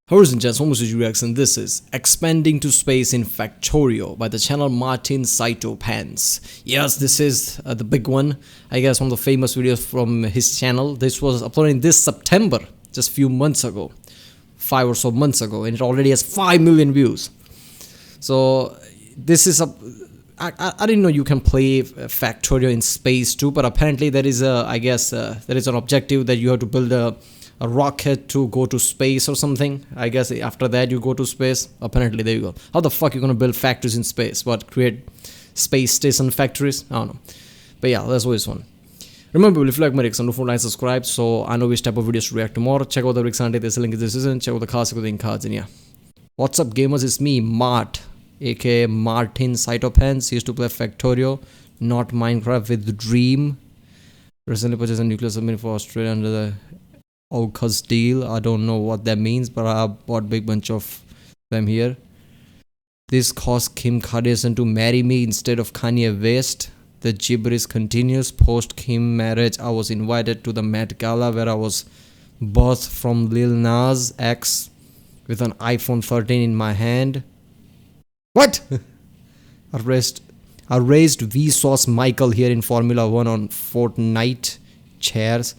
Ladies and gents, almost and this is Expanding to Space in Factorio by the channel martincitopants. Yes, this is the big one. I guess one of the famous videos from his channel. This was uploaded this September, just a few months ago. 5 or so months ago, and it already has 5 million views. So this is a... I didn't know you can play Factorio in space too, but apparently there is a... I guess there is an objective that you have to build a rocket to go to space or something. I guess after that you go to space. Apparently, there you go. How the fuck you gonna build factories in space? What, create space station factories? I don't know. But yeah, that's always one. Remember, if you like my reacts, don't forget to subscribe so I know which type of videos to react to more. Check out the reacts, there's a link in the description. Check out the cards, the cards, and yeah. What's up, gamers? It's me, Mart, aka martincitopants. Used to play Factorio, not Minecraft, with Dream. Recently purchased a nuclear submarine for Australia under the AUKUS deal. I don't know what that means, but I bought a big bunch of them here. This caused Kim Kardashian to marry me instead of Kanye West. The gibberish continues. Post Kim marriage, I was invited to the Met Gala where I was birthed from Lil Nas X with an iPhone 13 in my hand. What? I raised VSAUCE Michael here in Formula 1 on Fortnite chairs.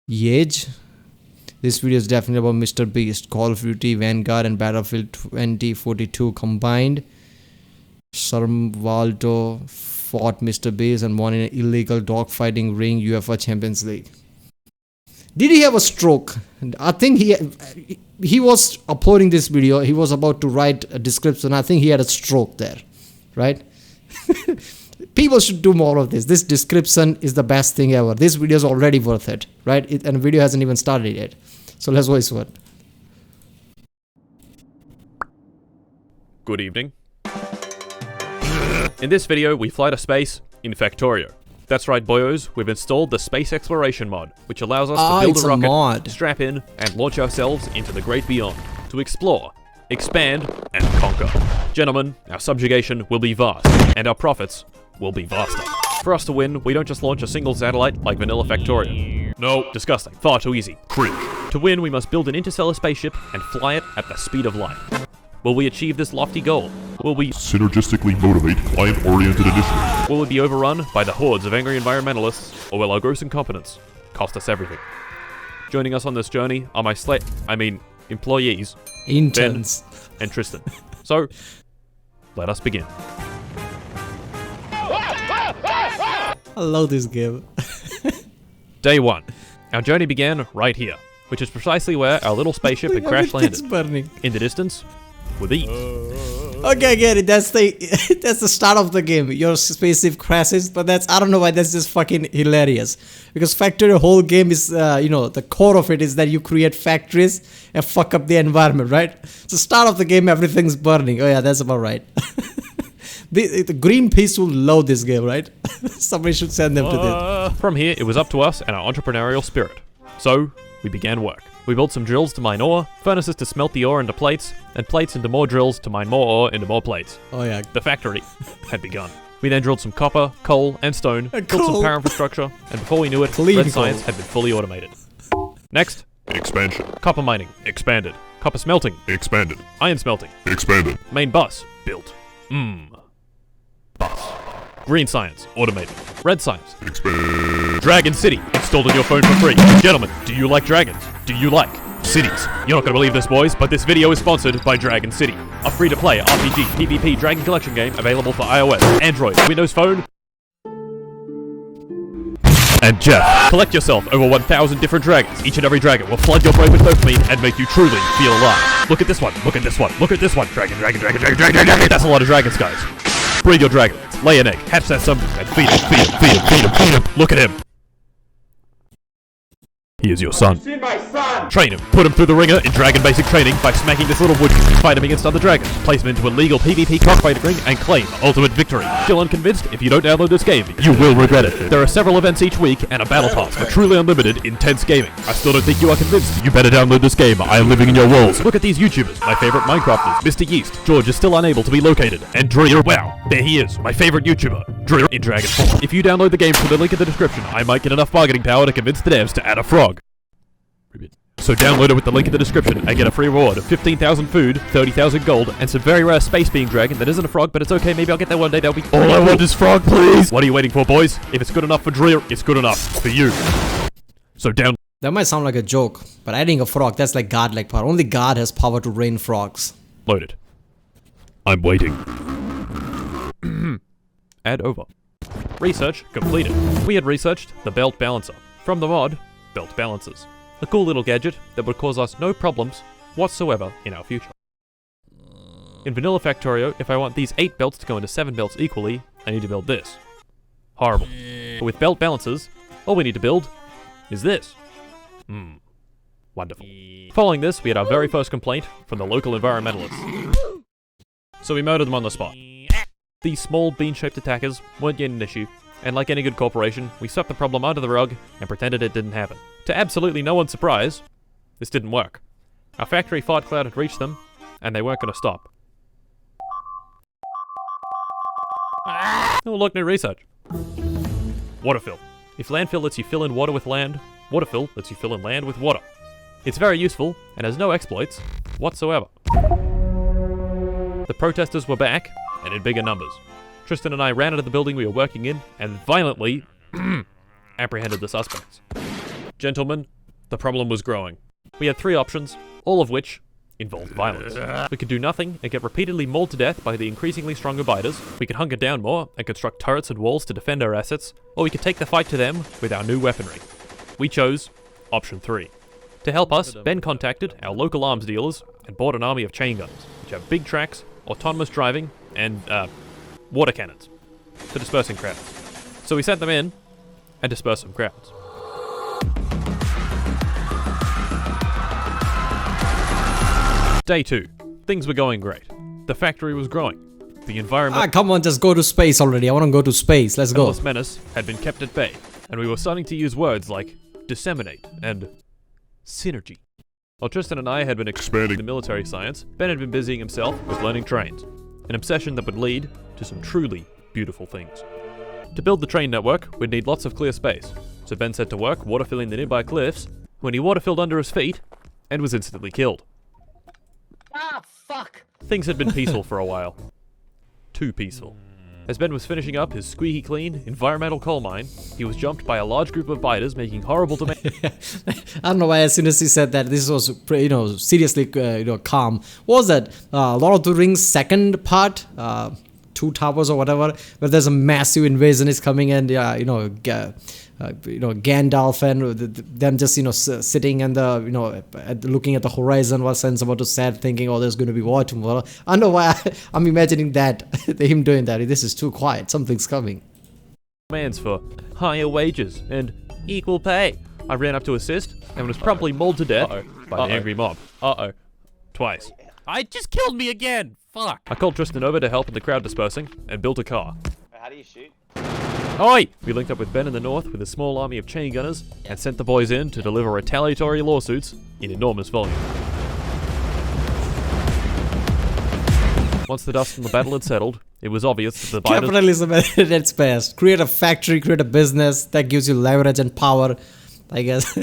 Yage. This video is definitely about Mr. Beast. Call of Duty Vanguard and Battlefield 2042 combined. Shremwaldo fought Mr. Beast and won in an illegal dogfighting ring UEFA Champions League. Did he have a stroke? I think he was uploading this video. He was about to write a description. I think he had a stroke there, right? People should do more of this. This description is the best thing ever. This video is already worth it, right? And the video hasn't even started yet. So let's voice what. Good evening. In this video, we fly to space in Factorio. That's right, boyos. We've installed the space exploration mod, which allows us to build a rocket, strap in, and launch ourselves into the great beyond to explore, expand, and conquer. Gentlemen, our subjugation will be vast, and our profits will be vaster. For us to win, we don't just launch a single satellite like vanilla Factorio. No, disgusting. Far too easy. Cringe. To win, we must build an interstellar spaceship and fly it at the speed of light. Will we achieve this lofty goal? Will we synergistically motivate client-oriented initiatives? Will we be overrun by the hordes of angry environmentalists, or will our gross incompetence cost us everything? Joining us on this journey are my employees, interns, Ben and Tristan. So, let us begin. I love this game. Day 1. Our journey began right here, which is precisely where our little spaceship had crash landed. Burning. In the distance, with ease. Okay, I get it. That's the start of the game. Your spaceship crashes, but I don't know why that's just fucking hilarious. Because Factorio whole game is, the core of it is that you create factories and fuck up the environment, right? So start of the game, everything's burning. Oh yeah, that's about right. The Greenpeace will love this game, right? Somebody should send them to this. From here, it was up to us and our entrepreneurial spirit. So, we began work. We built some drills to mine ore, furnaces to smelt the ore into plates, and plates into more drills to mine more ore into more plates. Oh yeah. The factory had begun. We then drilled some copper, coal, and stone, built some power infrastructure, and before we knew it, red science had been fully automated. Next, expansion. Copper mining, expanded. Copper smelting, expanded. Iron smelting, expanded. Main bus, built. Bus. Green science, automated. Red science, expanded. Dragon City, installed on your phone for free. Gentlemen, do you like dragons? Do you like cities? You're not gonna believe this, boys, but this video is sponsored by Dragon City, a free-to-play RPG PvP Dragon Collection game available for iOS, Android, Windows Phone, and Jeff. Collect yourself over 1,000 different dragons. Each and every dragon will flood your brain with dopamine and make you truly feel alive. Look at this one, look at this one, look at this one. Dragon. That's a lot of dragons, guys. Breed your dragon, lay an egg, hatch that something, and feed him. Look at him. He is your son. Train him. Put him through the ringer in Dragon Basic Training by smacking this little wood. Fight him against other dragons. Place him into a legal PvP cockfighting ring and claim ultimate victory. Still unconvinced? If you don't download this game, you will regret it. There are several events each week and a battle pass for truly unlimited, intense gaming. I still don't think you are convinced. You better download this game. I am living in your walls. Look at these YouTubers. My favorite Minecrafters. Mr. Yeast. George is still unable to be located. And DREER. Wow. There he is. My favorite YouTuber. DREER in Dragon form. If you download the game from the link in the description, I might get enough bargaining power to convince the devs to add a frog. So download it with the link in the description and get a free reward of 15,000 food, 30,000 gold, and some very rare space being dragon that isn't a frog, but it's okay, maybe I'll get that one day, that'll be all I want is frog, please! What are you waiting for, boys? If it's good enough for DREER, it's good enough for you. So down. That might sound like a joke, but adding a frog, that's like God-like power. Only God has power to rain frogs. Loaded. I'm waiting. Add over. Research completed. We had researched the belt balancer. From the mod, belt balancers. A cool little gadget that would cause us no problems whatsoever in our future. In vanilla Factorio, if I want these 8 belts to go into 7 belts equally, I need to build this. Horrible. But with belt balancers, all we need to build is this. Wonderful. Following this, we had our very first complaint from the local environmentalists. So we murdered them on the spot. These small bean-shaped attackers weren't yet an issue, and like any good corporation, we swept the problem under the rug and pretended it didn't happen. To absolutely no one's surprise, this didn't work. Our factory fart cloud had reached them, and they weren't going to stop. Oh look, new research. Water fill. If landfill lets you fill in water with land, water fill lets you fill in land with water. It's very useful, and has no exploits whatsoever. The protesters were back, and in bigger numbers. Tristan and I ran out of the building we were working in, and violently apprehended the suspects. Gentlemen, the problem was growing. We had 3 options, all of which involved violence. We could do nothing and get repeatedly mauled to death by the increasingly stronger biters. We could hunker down more and construct turrets and walls to defend our assets, or we could take the fight to them with our new weaponry. We chose option 3. To help us, Ben contacted our local arms dealers and bought an army of chain guns, which have big tracks, autonomous driving, and water cannons for dispersing crowds. So we sent them in and dispersed some crowds. Day 2. Things were going great. The factory was growing. The environment... come on, just go to space already. I want to go to space. Let's go. The menace had been kept at bay, and we were starting to use words like disseminate and synergy. While Tristan and I had been expanding the military science, Ben had been busying himself with learning trains, an obsession that would lead to some truly beautiful things. To build the train network, we'd need lots of clear space, so Ben set to work water-filling the nearby cliffs when he water-filled under his feet and was instantly killed. Ah, fuck! Things had been peaceful for a while. Too peaceful. As Ben was finishing up his squeaky clean environmental coal mine, he was jumped by a large group of biters making horrible demands. I don't know why as soon as he said that, this was, seriously, calm. What was that? Lord of the Rings second part? 2 Towers or whatever, where there's a massive invasion is coming and, Gandalf and them just, sitting and looking at the horizon while Sen's about to sad thinking, oh, there's going to be war tomorrow. I don't know why I'm imagining that, him doing that. This is too quiet. Something's coming. Demands for higher wages and equal pay. I ran up to assist and was promptly mauled to death by the angry mob. Twice. I just killed me again! Fuck! I called Tristan over to help in the crowd dispersing and built a car. How do you shoot? Oi! We linked up with Ben in the north with a small army of chain gunners and sent the boys in to deliver retaliatory lawsuits in enormous volume. Once the dust from the battle had settled, it was obvious that the biters... Capitalism at its best. Create a factory, create a business that gives you leverage and power, I guess.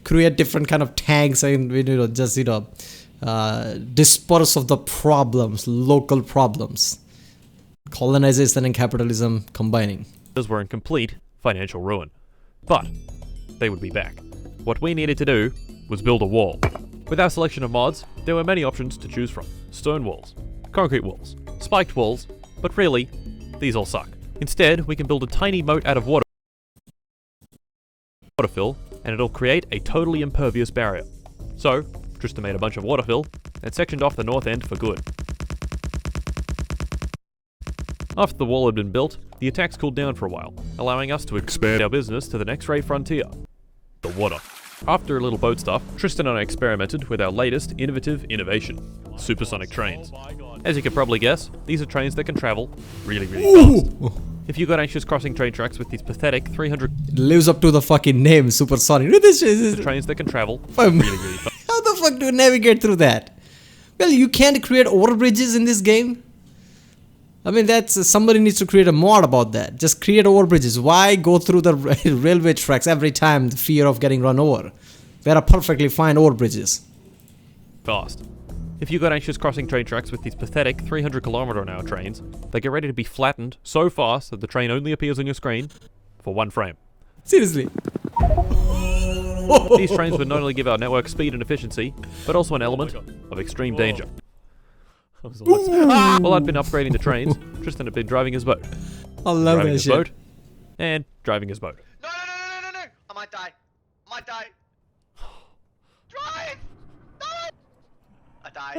Create different kind of tanks and, disperse of the problems, local problems. Colonization and capitalism combining. were in complete financial ruin. But they would be back. What we needed to do was build a wall. With our selection of mods, there were many options to choose from. Stone walls, concrete walls, spiked walls, but really, these all suck. Instead, we can build a tiny moat out of water fill, and it'll create a totally impervious barrier. So, Tristan made a bunch of water fill, and sectioned off the north end for good. After the wall had been built, the attacks cooled down for a while, allowing us to expand our business to the next great frontier, the water. After a little boat stuff, Tristan and I experimented with our latest innovative innovation, supersonic trains. As you can probably guess, these are trains that can travel really, really fast. If you got anxious crossing train tracks with these pathetic 300... It lives up to the fucking name, supersonic. This is trains that can travel really, really fast. How the fuck do you navigate through that? Well, you can't create overbridges in this game. I mean, that's somebody needs to create a mod about that. Just create overbridges. Why go through the railway tracks every time? The fear of getting run over. There are perfectly fine overbridges. Fast. If you got anxious crossing train tracks with these pathetic 300km/h trains, they get ready to be flattened so fast that the train only appears on your screen for 1 frame. Seriously. These trains would not only give our network speed and efficiency, but also an element of extreme danger. While I'd been upgrading the trains, Tristan had been driving his boat. I love Driving that his shit. boat, and driving his boat. No! I might die. Drive! No! I died.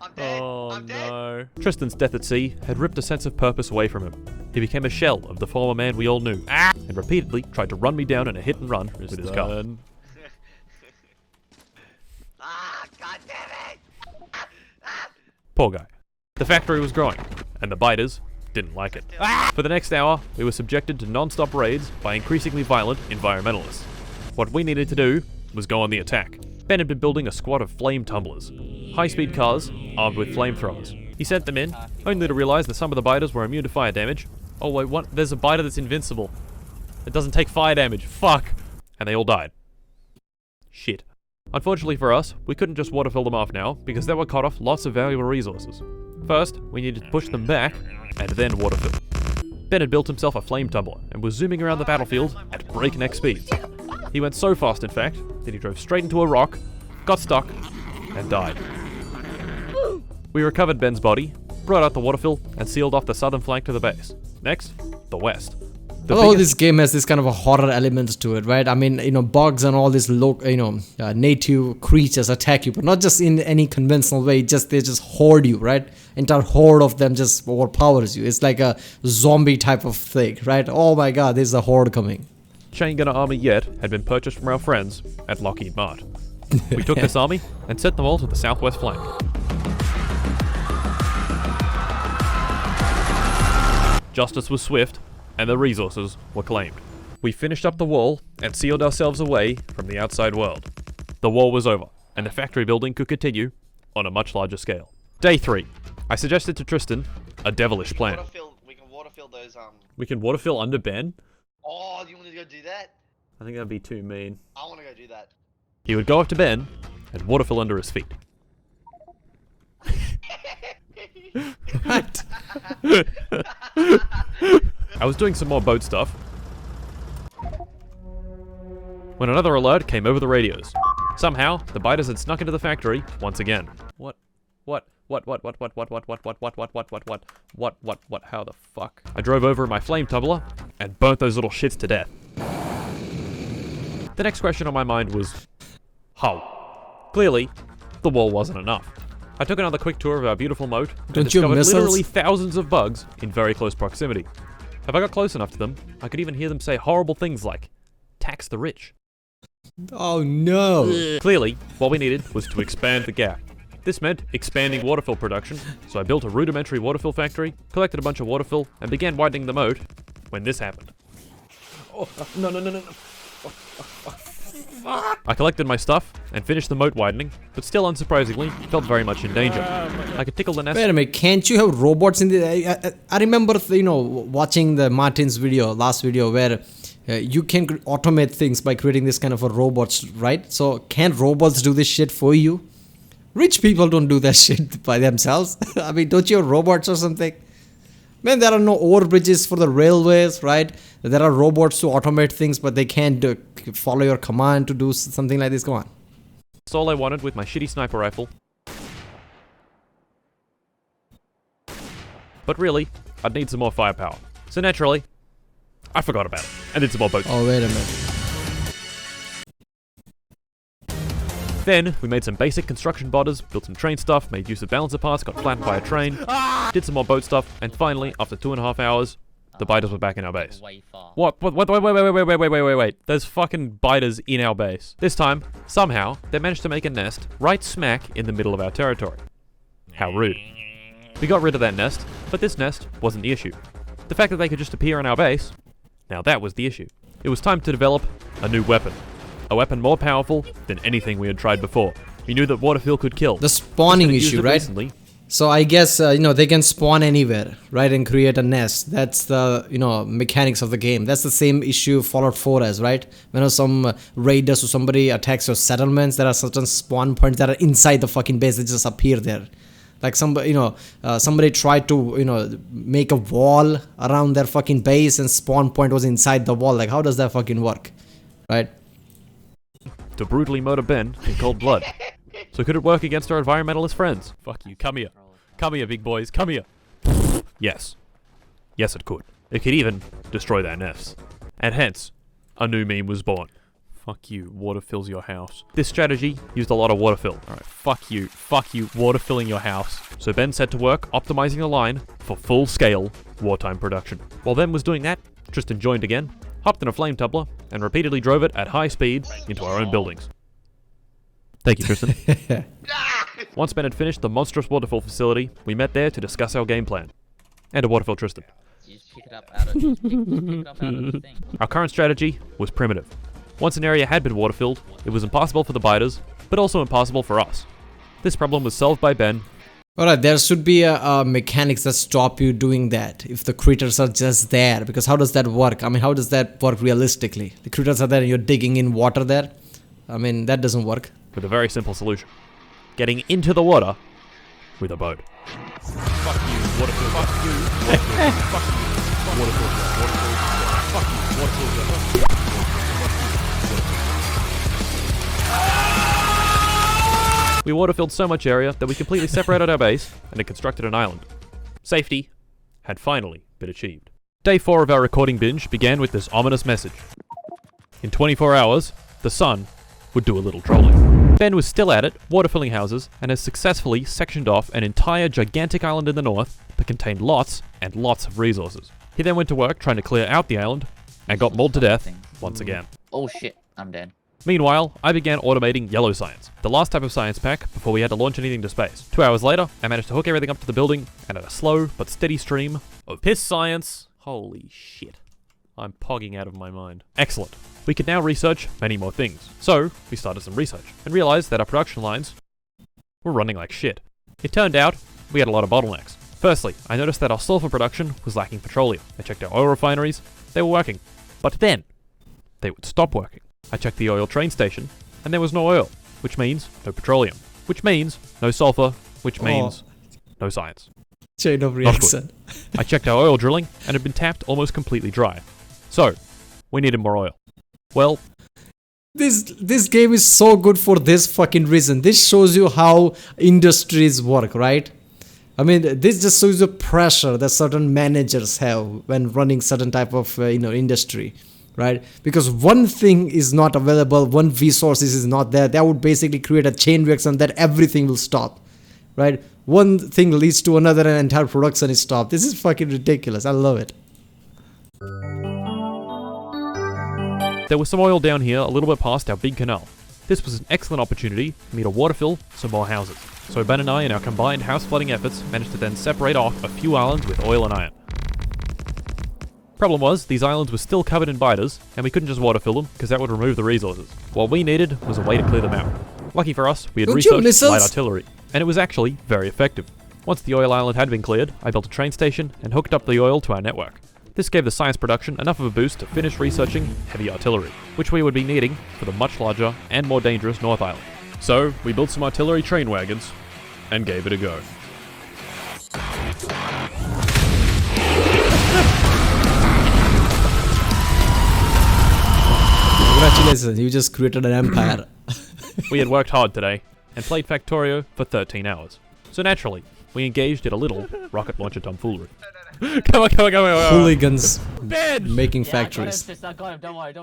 I'm dead. I'm dead. No. Tristan's death at sea had ripped a sense of purpose away from him. He became a shell of the former man we all knew, and repeatedly tried to run me down in a hit and run with his car. God damn it! Poor guy. The factory was growing, and the biters didn't like it. For the next hour, we were subjected to non-stop raids by increasingly violent environmentalists. What we needed to do was go on the attack. Ben had been building a squad of flame tumblers, high-speed cars armed with flamethrowers. He sent them in, only to realize that some of the biters were immune to fire damage. Oh wait, what? There's a biter that's invincible. It doesn't take fire damage. Fuck! And they all died. Shit. Unfortunately for us, we couldn't just waterfill them off now, because that would cut off lots of valuable resources. First, we needed to push them back, and then waterfill. Ben had built himself a flame tumbler, and was zooming around the battlefield at breakneck speeds. He went so fast, in fact, that he drove straight into a rock, got stuck, and died. We recovered Ben's body, brought out the waterfill, and sealed off the southern flank to the base. Next, the west. This game has this kind of a horror element to it, right? I mean, bugs and all these native creatures attack you, but not just in any conventional way. They just hoard you, right? Entire horde of them just overpowers you. It's like a zombie type of thing, right? Oh my god, there's a horde coming. Chain Gunner Army Yet had been purchased from our friends at Lockheed Mart. We took this army and sent them all to the southwest flank. Justice was swift, and the resources were claimed. We finished up the wall and sealed ourselves away from the outside world. The war was over, and the factory building could continue on a much larger scale. Day 3. I suggested to Tristan a devilish plan. We can waterfill those, We can waterfill under Ben? Oh, you want to go do that? I think that'd be too mean. I want to go do that. He would go up to Ben and waterfill under his feet. Right. I was doing some more boat stuff when another alert came over the radios. Somehow, the biters had snuck into the factory once again. What, how the fuck? I drove over in my flame tumbler and burnt those little shits to death. The next question on my mind was, how? Clearly, the wall wasn't enough. I took another quick tour of our beautiful moat and discovered literally thousands of bugs in very close proximity. If I got close enough to them, I could even hear them say horrible things like, tax the rich. Oh no. Clearly, what we needed was to expand the gap. This meant expanding waterfill production, so I built a rudimentary waterfill factory, collected a bunch of waterfill, and began widening the moat when this happened. Oh, no. I collected my stuff and finished the moat widening, but still unsurprisingly, felt very much in danger. I could tickle the nest. Wait a minute, can't you have robots in the... I remember, watching the Martin's last video, where you can automate things by creating this kind of a robots, right? So, can robots do this shit for you? Rich people don't do that shit by themselves. I mean, don't you have robots or something? Man, there are no overbridges for the railways, right? There are robots to automate things, but they can't follow your command to do something like this. Come on. That's all I wanted with my shitty sniper rifle. But really, I'd need some more firepower. So naturally, I forgot about it and did some more boats. Oh, wait a minute. Then, we made some basic construction bodders, built some train stuff, made use of balancer parts, got flattened by a train, did some more boat stuff, and finally, after 2.5 hours, the biters were back in our base. What? Wait. There's fucking biters in our base. This time, somehow, they managed to make a nest right smack in the middle of our territory. How rude. We got rid of that nest, but this nest wasn't the issue. The fact that they could just appear in our base, now that was the issue. It was time to develop a new weapon. A weapon more powerful than anything we had tried before. We knew that waterfill could kill. The spawning issue, right? Recently, So I guess, they can spawn anywhere, right, and create a nest. That's the, mechanics of the game. That's the same issue Fallout 4 has, right? When some raiders or somebody attacks your settlements, there are certain spawn points that are inside the fucking base. They just appear there. Like somebody, somebody tried to, make a wall around their fucking base and spawn point was inside the wall. Like, how does that fucking work, right? To brutally murder Ben in cold blood. So could it work against our environmentalist friends? Fuck you, come here. Come here, big boys, come here. Yes. Yes, it could. It could even destroy their nests. And hence, a new meme was born. Fuck you, water fills your house. This strategy used a lot of water fill. Alright, fuck you, water filling your house. So Ben set to work optimizing the line for full-scale wartime production. While Ben was doing that, Tristan joined again, hopped in a flame tumbler, and repeatedly drove it at high speed into our own buildings. Thank you, Tristan. Once Ben had finished the monstrous waterfall facility, we met there to discuss our game plan. And to waterfill Tristan. You just pick it up out of, pick it up out of the thing. Our current strategy was primitive. Once an area had been waterfilled, it was impossible for the biters, but also impossible for us. This problem was solved by Ben. Alright, there should be a mechanics that stop you doing that if the critters are just there. Because how does that work? I mean, how does that work realistically? The critters are there and you're digging in water there. I mean, that doesn't work. With a very simple solution. Getting into the water with a boat. Fuck you, waterfill. Fuck you, waterfill. Fuck you, waterfill. Fuck you, waterfill. We waterfilled so much area that we completely separated our base and had constructed an island. Safety had finally been achieved. Day 4 of our recording binge began with this ominous message. In 24 hours, the sun would do a little trolling. Ben was still at it, waterfilling houses, and has successfully sectioned off an entire gigantic island in the north that contained lots and lots of resources. He then went to work trying to clear out the island and got mauled to death once again. Oh shit, I'm dead. Meanwhile, I began automating yellow science, the last type of science pack before we had to launch anything to space. 2 hours later, I managed to hook everything up to the building, and at a slow but steady stream of piss science. Holy shit. I'm pogging out of my mind. Excellent. We could now research many more things. So, we started some research, and realized that our production lines were running like shit. It turned out, we had a lot of bottlenecks. Firstly, I noticed that our sulfur production was lacking petroleum. I checked our oil refineries, they were working. But then, they would stop working. I checked the oil train station, and there was no oil, which means no petroleum, which means no sulfur, which means no science. Chain of reaction. I checked our oil drilling, and it had been tapped almost completely dry. So, we needed more oil. Well, this game is so good for this fucking reason. This shows you how industries work, right? I mean, this just shows the pressure that certain managers have when running certain type of industry, right? Because one thing is not available, one resources is not there, that would basically create a chain reaction that everything will stop, right? One thing leads to another and entire production is stopped. This is fucking ridiculous. I love it. There was some oil down here a little bit past our big canal. This was an excellent opportunity for me to waterfill some more houses. So Ben and I, in our combined house flooding efforts, managed to then separate off a few islands with oil and iron. Problem was, these islands were still covered in biters, and we couldn't just waterfill them, because that would remove the resources. What we needed was a way to clear them out. Lucky for us, we had researched light artillery, and it was actually very effective. Once the oil island had been cleared, I built a train station and hooked up the oil to our network. This gave the science production enough of a boost to finish researching heavy artillery, which we would be needing for the much larger and more dangerous North Island. So, we built some artillery train wagons and gave it a go. Congratulations, you just created an empire. We had worked hard today and played Factorio for 13 hours. So naturally, we engaged in a little rocket launcher tomfoolery. Come on. Hooligans Ben! making factories. I got him, don't worry.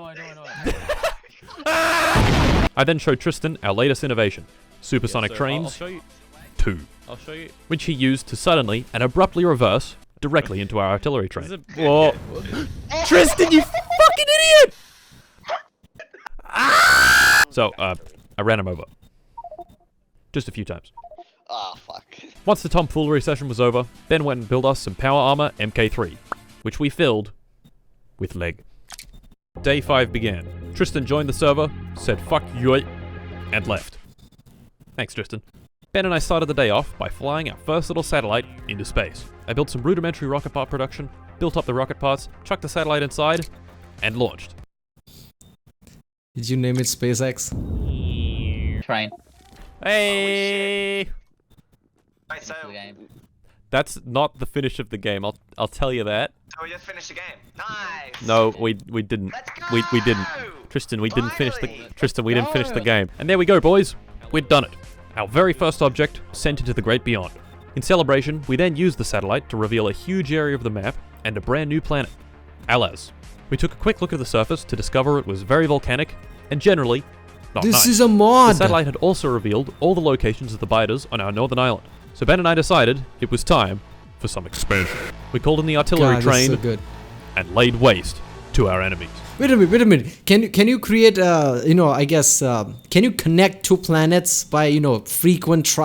I then showed Tristan our latest innovation, supersonic trains I'll show you. 2, I'll show you. which he used to suddenly and abruptly reverse directly into our artillery train. Whoa. Tristan, you fucking idiot! So, I ran him over. Just a few times. Oh, fuck. Once the tomfoolery session was over, Ben went and built us some power armor MK3, which we filled with leg. Day 5 began. Tristan joined the server, said fuck you, and left. Thanks, Tristan. Ben and I started the day off by flying our first little satellite into space. I built some rudimentary rocket part production, built up the rocket parts, chucked the satellite inside, and launched. Did you name it SpaceX? Train. Hey! Right, so, The game. That's not the finish of the game, I'll tell you that. so we just finished the game. Nice! No, we didn't. Let's go! We didn't. Tristan, we didn't finish the Finally! Tristan, we didn't finish the game. And there we go, boys. We'd done it. Our very first object sent into the great beyond. In celebration, we then used the satellite to reveal a huge area of the map and a brand new planet, Alas. We took a quick look at the surface to discover it was very volcanic and generally not This nice. is a mod! The satellite had also revealed all the locations of the biters on our northern island. So Ben and I decided it was time for some expansion. We called in the artillery God, this is train so good. and laid waste to our enemies. Wait a minute. Can you create I guess can you connect two planets by frequent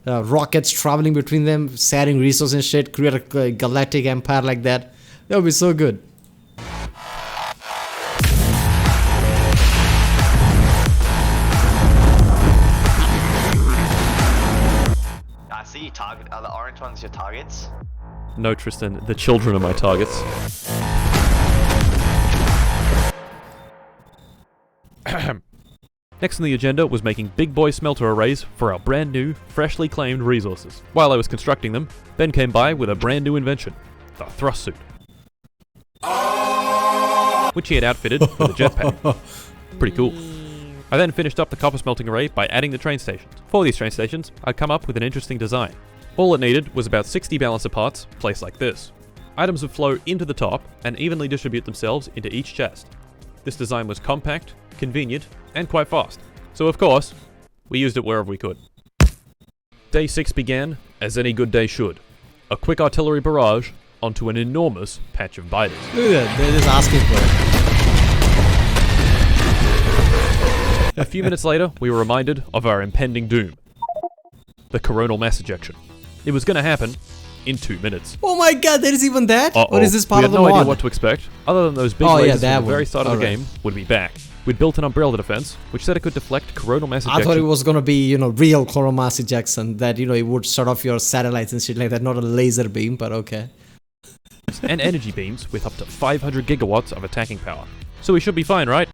rockets traveling between them, sharing resources and shit, create a galactic empire like that? That would be so good. I see target. Are the orange ones your targets? No, Tristan, the children are my targets. Next on the agenda was making big boy smelter arrays for our brand new, freshly claimed resources. While I was constructing them, Ben came by with a brand new invention, the thrust suit, which he had outfitted with a jetpack. Pretty cool. I then finished up the copper smelting array by adding the train stations. For these train stations, I'd come up with an interesting design. All it needed was about 60 balancer parts, placed like this. Items would flow into the top and evenly distribute themselves into each chest. This design was compact, convenient, and quite fast. So of course, we used it wherever we could. Day 6 began, as any good day should. A quick artillery barrage onto an enormous patch of biters. Look at that, they're just asking for it. A few minutes later, we were reminded of our impending doom. The coronal mass ejection. It was gonna happen in 2 minutes. Oh my god, there is even that? Or is this part of the mod? We had no mod? idea what to expect, other than those big Oh, yeah, lasers that from the very one. start of the Alright. game would be back. We'd built an umbrella defense, which said it could deflect coronal mass ejection. I thought it was gonna be, real coronal mass ejection, that, it would shut off your satellites and shit like that, not a laser beam, but okay. and energy beams with up to 500 gigawatts of attacking power. So we should be fine, right?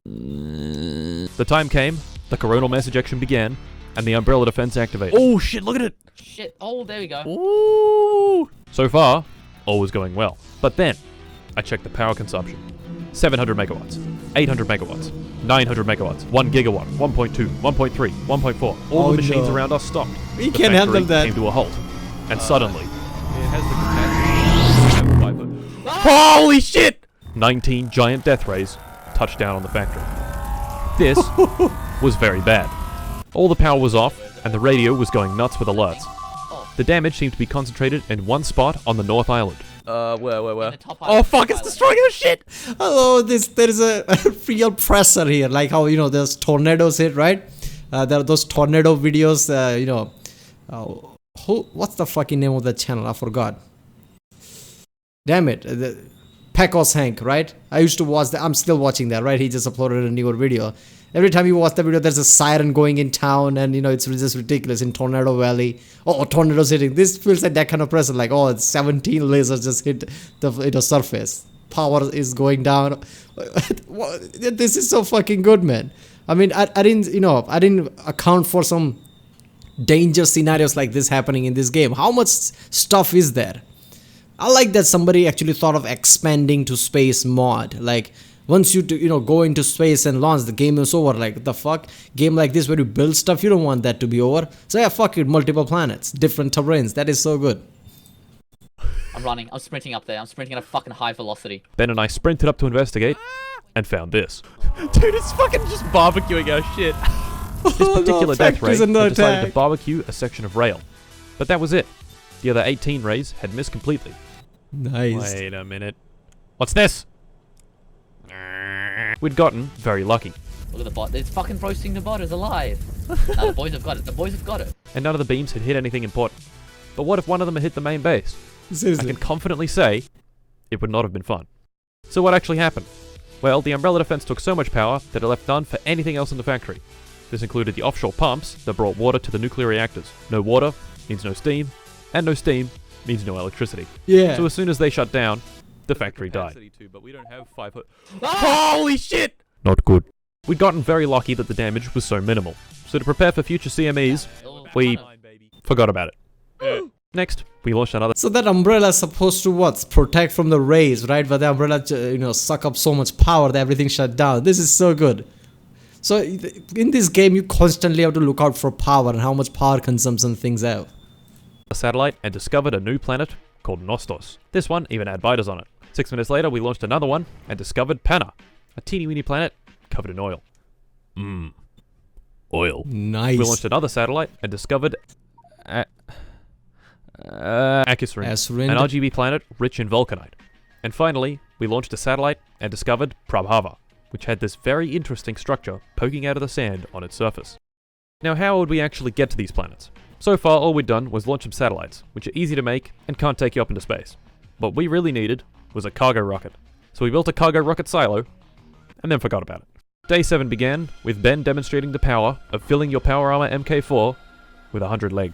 The time came, the coronal mass ejection began, and the umbrella defense activated. Oh shit, look at it! Shit. Oh, there we go. Ooh! So far, all was going well. But then, I checked the power consumption. 700 megawatts, 800 megawatts, 900 megawatts, 1 gigawatt, 1.2, 1.3, 1.4. All the machines around us stopped. We The can't handle factory that. came to a halt. And suddenly, it has the capacity to have Holy shit! 19 giant death rays touched down on the factory. This was very bad. All the power was off, and the radio was going nuts with alerts. The damage seemed to be concentrated in one spot on the North Island. Where? The top Oh island, fuck, top it's island. destroying our shit! Hello, there is a real pressure here, like how, there's tornadoes hit, right? There are those tornado videos, what's the fucking name of that channel? I forgot. Damn it. Pecos Hank, right? I used to watch that. I'm still watching that, right? He just uploaded a newer video. Every time you watch the video, there's a siren going in town, and it's just ridiculous in Tornado Valley. Oh, tornadoes hitting. This feels like that kind of pressure, like, oh, it's 17 lasers just hit the surface. Power is going down. This is so fucking good, man. I mean, I didn't account for some danger scenarios like this happening in this game. How much stuff is there? I like that somebody actually thought of expanding to space mod. Like, once you go into space and launch, the game is over. Like, the fuck? Game like this where you build stuff, you don't want that to be over. So yeah, fuck it, multiple planets, different terrains. That is so good. I'm running. I'm sprinting up there. I'm sprinting at a fucking high velocity. Ben and I sprinted up to investigate and found this. Dude, it's fucking just barbecuing our shit. This particular death ray had decided to barbecue a section of rail. But that was it. The other 18 rays had missed completely. Nice. Wait a minute. What's this? We'd gotten very lucky. Look at the bot. It's fucking roasting the bot is alive. Now the boys have got it. The boys have got it. And none of the beams had hit anything important. But what if one of them had hit the main base? I Seriously. can confidently say it would not have been fun. So what actually happened? Well, the umbrella defense took so much power that it left none for anything else in the factory. This included the offshore pumps that brought water to the nuclear reactors. No water means no steam, and no steam means no electricity. Yeah. So as soon as they shut down, the factory died. But we don't have 500. Holy shit! Not good. We'd gotten very lucky that the damage was so minimal. So to prepare for future CMEs, we forgot about it. Next, we launched another. So that umbrella is supposed to what? Protect from the rays, right? But the umbrella, suck up so much power that everything shut down. This is so good. So in this game, you constantly have to look out for power and how much power consumption things have. A satellite and discovered a new planet called Nostos. This one even had biters on it. 6 minutes later, we launched another one and discovered Panna, a teeny weeny planet covered in oil. Oil. Nice. We launched another satellite and discovered AUKUS, an RGB planet rich in vulcanite. And finally, we launched a satellite and discovered Prabhava, which had this very interesting structure poking out of the sand on its surface. Now, how would we actually get to these planets? So far, all we'd done was launch some satellites, which are easy to make and can't take you up into space. What we really needed was a cargo rocket. So we built a cargo rocket silo, and then forgot about it. Day 7 began with Ben demonstrating the power of filling your Power Armor MK4 with 100 leg.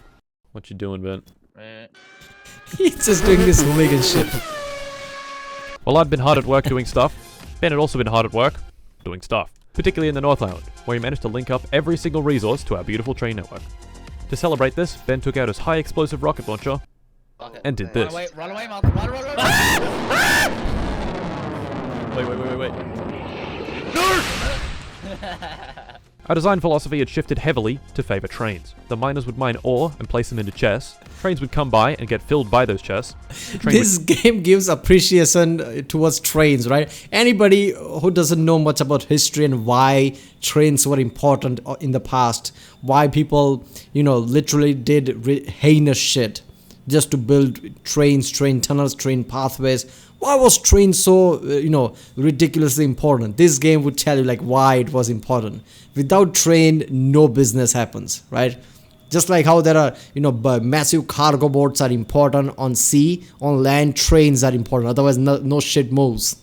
What you doing, Ben? He's just doing this Omega shit. While I'd been hard at work doing stuff, Ben had also been hard at work doing stuff, particularly in the North Island, where he managed to link up every single resource to our beautiful train network. To celebrate this, Ben took out his high explosive rocket launcher and did this. Run away, Malcolm, run. Wait. No! Our design philosophy had shifted heavily to favor trains. The miners would mine ore and place them into chests. Trains would come by and get filled by those chests. This game gives appreciation towards trains, right? Anybody who doesn't know much about history and why trains were important in the past, why people, literally did heinous shit just to build trains, train tunnels, train pathways. Why was train so, ridiculously important? This game would tell you like why it was important. Without train, no business happens, right? Just like how there are, massive cargo boats are important on sea, on land, trains are important. Otherwise, no shit moves.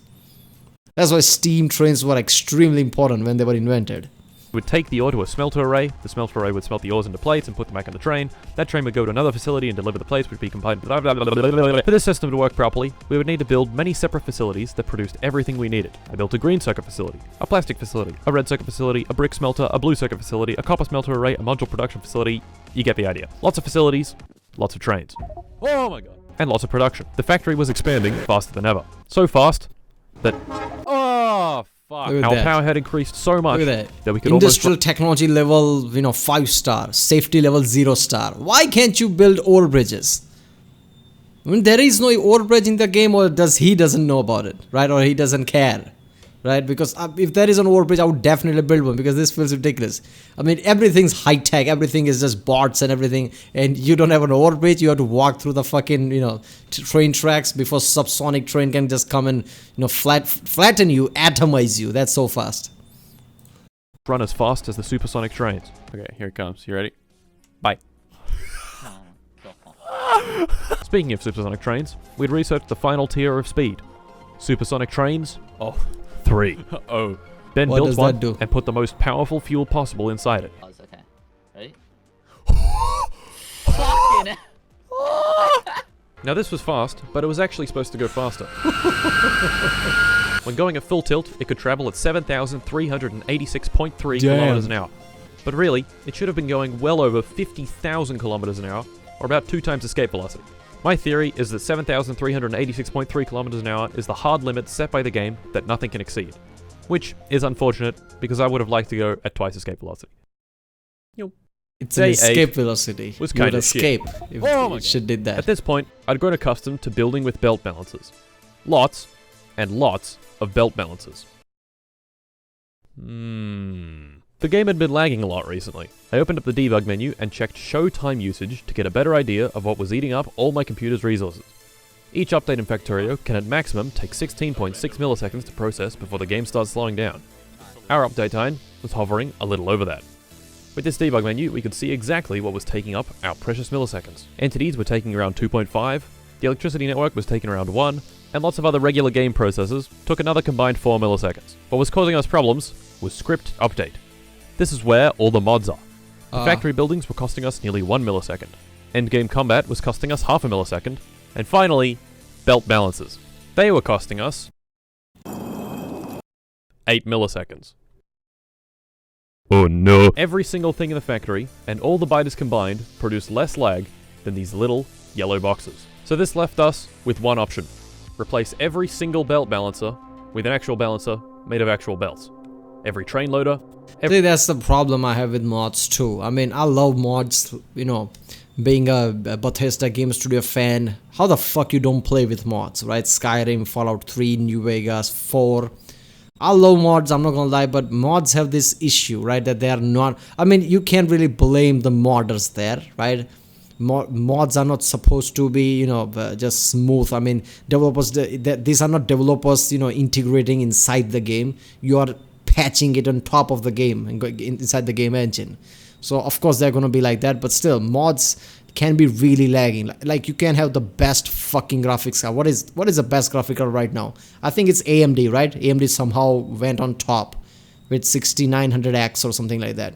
That's why steam trains were extremely important when they were invented. Would take the ore to a smelter array. The smelter array would smelt the ores into plates and put them back on the train. That train would go to another facility and deliver the plates, which would be combined. For this system to work properly, we would need to build many separate facilities that produced everything we needed. I built a green circuit facility, a plastic facility, a red circuit facility, a brick smelter, a blue circuit facility, a copper smelter array, a module production facility. You get the idea. Lots of facilities, lots of trains. Oh my god. And lots of production. The factory was expanding faster than ever. So fast that... Oh, fuck. Our power had increased so much that we could industrial technology level, 5-star, safety level 0-star. Why can't you build ore bridges? I mean, there is no ore bridge in the game, or he doesn't know about it, right? Or he doesn't care, right? Because if there is an ore bridge, I would definitely build one, because this feels ridiculous. I mean, everything's high tech, everything is just bots and everything, and you don't have an ore bridge. You have to walk through the fucking, train tracks before subsonic train can just come and, flatten you, atomize you. That's so fast. Run as fast as the supersonic trains. Okay, here it comes. You ready? Bye. Speaking of supersonic trains, we'd researched the final tier of speed. Supersonic trains. 3. Ben built one and put the most powerful fuel possible inside it. Oh, it's okay. Ready? Fucking Now this was fast, but it was actually supposed to go faster. When going at full tilt, it could travel at 7,386.3 kilometers an hour. But really, it should have been going well over 50,000 kilometers an hour, or about 2 times escape velocity. My theory is that 7,386.3 kilometers an hour is the hard limit set by the game that nothing can exceed. Which is unfortunate, because I would have liked to go at twice escape velocity. It's an escape velocity. Was kind of escape if it should did that. At this point, I'd grown accustomed to building with belt balancers. Lots and lots of belt balancers. The game had been lagging a lot recently. I opened up the debug menu and checked show time usage to get a better idea of what was eating up all my computer's resources. Each update in Factorio can at maximum take 16.6 milliseconds to process before the game starts slowing down. Our update time was hovering a little over that. With this debug menu, we could see exactly what was taking up our precious milliseconds. Entities were taking around 2.5, the electricity network was taking around 1, and lots of other regular game processes took another combined 4 milliseconds. What was causing us problems was script update. This is where all the mods are. The factory buildings were costing us nearly 1 millisecond. Endgame combat was costing us half a millisecond. And finally, belt balances. They were costing us 8 milliseconds. Oh no. Every single thing in the factory, and all the biters combined, produced less lag than these little yellow boxes. So this left us with one option. Replace every single belt balancer with an actual balancer made of actual belts. Every train loader... See, that's the problem I have with mods too. I mean, I love mods, you know, being a Bethesda Game Studio fan. How the fuck you don't play with mods, right? Skyrim, Fallout 3, New Vegas, 4... I love mods, I'm not gonna lie, but mods have this issue, right, that they are not... I mean, you can't really blame the modders there, right? Mods are not supposed to be, you know, just smooth. I mean, developers, these are not developers, you know, integrating inside the game. You are patching it on top of the game and inside the game engine. So, of course, they're gonna be like that, but still, mods can be really lagging. Like, you can have the best fucking graphics card. What is the best graphic card right now? I think it's AMD, right? AMD somehow went on top with 6900X or something like that.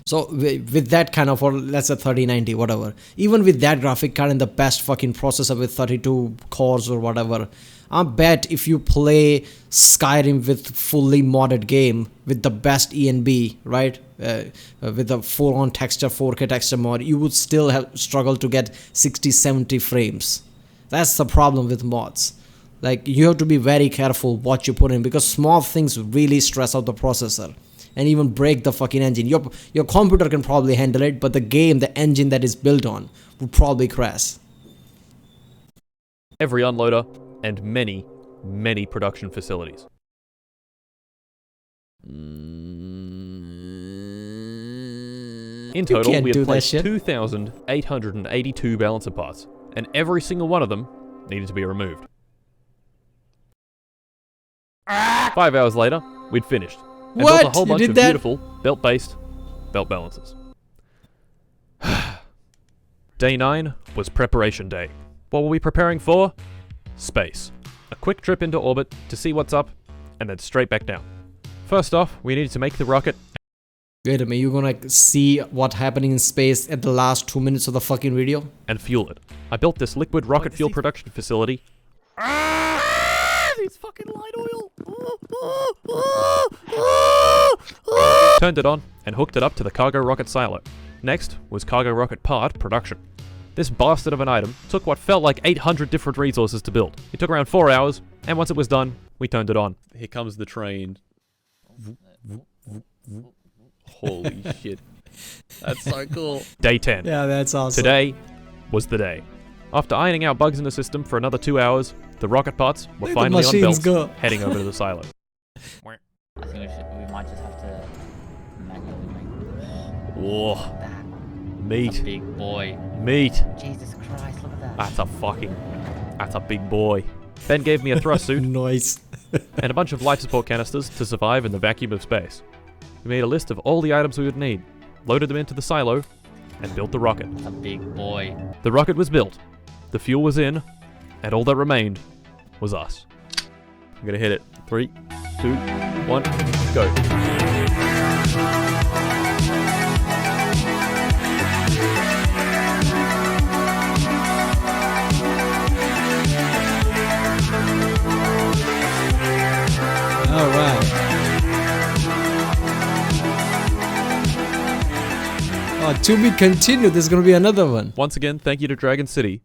So with that kind of, or let's say 3090, whatever, even with that graphic card and the best fucking processor with 32 cores or whatever, I bet if you play Skyrim with fully modded game with the best ENB, right, with the full on texture, 4K texture mod, you would still have struggled to get 60-70 frames. That's the problem with mods. Like, you have to be very careful what you put in, because small things really stress out the processor and even break the fucking engine. Your computer can probably handle it, but the game, the engine that is built on, would probably crash. Every unloader, and many, many production facilities. In total, we have placed 2,882 balancer parts, and every single one of them needed to be removed. 5 hours later, we'd finished. And built a whole bunch of beautiful, belt-based belt balancers. Day 9 was preparation day. What were we preparing for? Space. A quick trip into orbit to see what's up, and then straight back down. First off, we needed to make the rocket. Wait a minute, you're gonna see what happening in space at the last 2 minutes of the fucking video? And fuel it. I built this liquid rocket fuel production facility. It's fucking light oil. Turned it on and hooked it up to the cargo rocket silo. Next was cargo rocket part production. This bastard of an item took what felt like 800 different resources to build. It took around 4 hours, and once it was done, we turned it on. Here comes the train. Holy shit. That's so cool. Day 10. Yeah, that's awesome. Today was the day. After ironing out bugs in the system for another 2 hours, the rocket parts were finally on belts, heading over to the silo. I think we might just have to manually make Whoa. that. Meat. A big boy. Meat. Jesus Christ, look at that. That's a big boy. Ben gave me a thrust suit. Nice. And a bunch of life support canisters to survive in the vacuum of space. We made a list of all the items we would need, loaded them into the silo, and built the rocket. That's a big boy. The rocket was built, the fuel was in, and all that remained was us. I'm gonna hit it. 3, 2, 1, go. All right. Oh, to be continued. There's gonna be another one. Once again, thank you to Dragon City.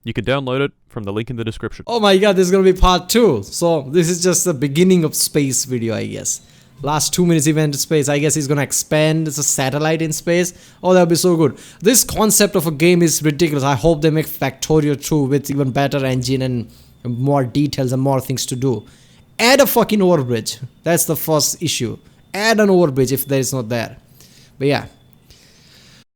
You can download it from the link in the description. Oh my god, there's gonna be part 2. So this is just the beginning of space video, I guess. Last 2 minutes event in space. I guess he's gonna expand as a satellite in space. Oh, that'll be so good. This concept of a game is ridiculous. I hope they make Factorio 2 with even better engine and more details and more things to do. Add a fucking overbridge. That's the first issue. Add an overbridge if there is not there. But yeah.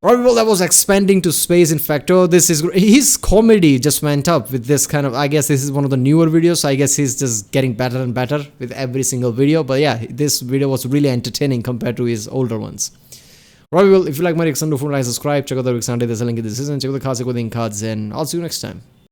Alright, well, that was expanding to space in Factorio. This is his comedy just went up with this kind of, I guess this is one of the newer videos, so I guess he's just getting better and better with every single video. But yeah, this video was really entertaining compared to his older ones. Alright, well, if you like my reaction, do like, subscribe, check out the reaction, there's a link in the description, check out the cards, and I'll see you next time.